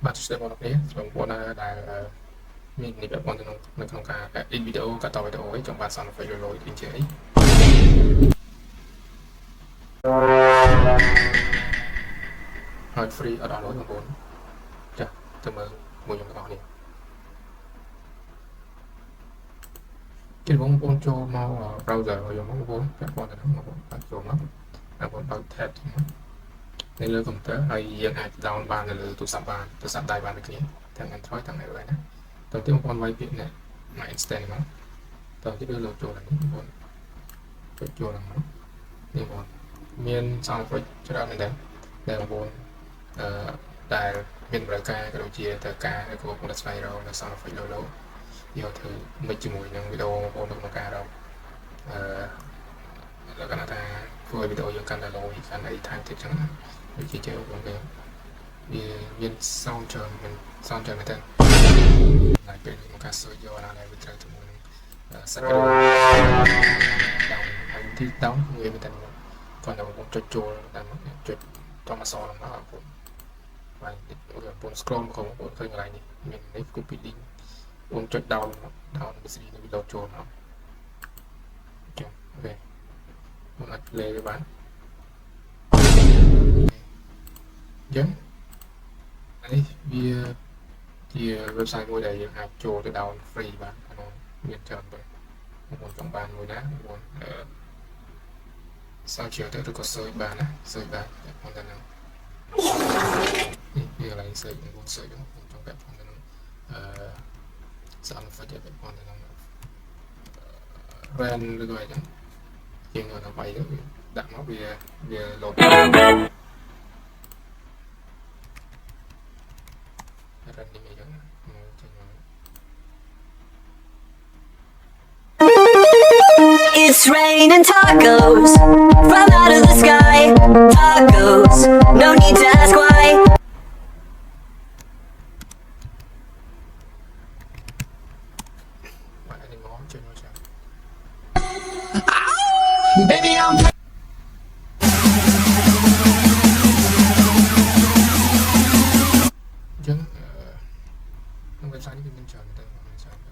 បាទសួស្តីបងប្អូនខ្ញុំបងប្អូនដែលមាននិយាយបងនៅក្នុងការ edit វីដេអូកាត់តវីដេអូអីចង់បាន sound effect លយអ៊ីនជាអីហើយ free អត់ដល់លយបងប្អូនចាទៅមើលមួយខ្ញុំទាំងអស់នេះគេបងប្អូនចូលមក browser របស់ខ្ញុំបងប្អូនពាក់ព័ន្ធទៅនឹងបងប្អូនបាទចូលមកបងប្អូនបើក tab នៅលើកុំព្យូទ័រហើយយើងអាច down បាននៅលើទូរស័ព្ទបានទូរស័ព្ទដៃបានដូចគ្នាទាំង Android ទាំង iOS ណាតើទីបងប្អូនវាយពាក្យនេះ my instant មកតើទីលើលោកចូលនេះបងប្អូនចុចចូលហ្នឹងមកនេះបងមាន sound effect ច្រើនមែនដែរដែលបងប្អូនដែលមានបរិការក៏ដូចជាទៅការឬក៏ផលិតស្វែងរកនៅ sound effect លោកយកធ្វើ mix ជាមួយនឹងវីដេអូបងប្អូនក្នុងការរកលក្ខណៈថាធ្វើវីដេអូយើងកាន់តែលយកាន់តែ time ទៀតចឹងណាដូចជាជើងបងប្អូនវាមាន sound ច្រើនមាន sound ច្រើនមែនតើហើយពេលមកការ search យកណាដែលវាត្រូវជាមួយនឹង second down ហើយទី down វាមែនតើគាត់តែបងប្អូនចុចចូលតែចុចតមកសហ្នឹងមកបងប្អូនបាទបងប្អូន scroll មកបងប្អូនឃើញកន្លែងនេះមាននេះ copy link បងចុច down វាស្រីនៅវីដេអូចូលមកចឹងអូខេបងអាច play វាបានចឹងនេះវាជា website មួយដែលយើងអាចចូលទៅ down free បានក្នុងមានច្រើនបងប្អូនចង់បានមួយណាបងប្អូនsearch ទៅឬក៏ search បានណា search បានបងប្អូនហ្នឹងនេះវាកន្លែង search បងប្អូន search បងប្អូនចង់ពាក់ព័ន្ធទៅនឹងsound effect ពាក់ព័ន្ធទៅនឹង brand ឬក៏អីចឹងជាងនៅបាយទៅដាក់មកវា load running អីចឹងចេញមក It's raining tacos from out of the sky. Tacos, no need to ask why. bạn anh ngó trên nó chẳng Baby, I'm chứ trong website này mình chờ người ta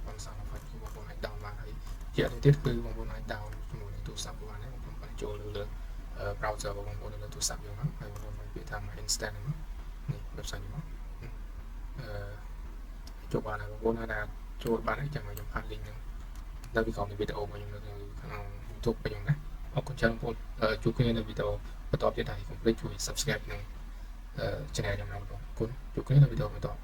còn sao là phải của bọn anh down mà thấy hiện tiết cứ bọn anh down một cái tủ sắp của bạn ấy bọn bạn chỗ lượng browser của bọn anh là tủ sắp nhiều lắm hay bọn mình bị tham instant nữa này website này chỗ bạn này bọn anh đã chỗ bạn ấy chẳng phải dùng fan link nữa đây vì còn video mà dùng được YouTube mà dùng này ở con chân bọn chú cái là video bắt đầu như này complete chui subscribe này channel trong nào cũng chú cái là video bắt đầu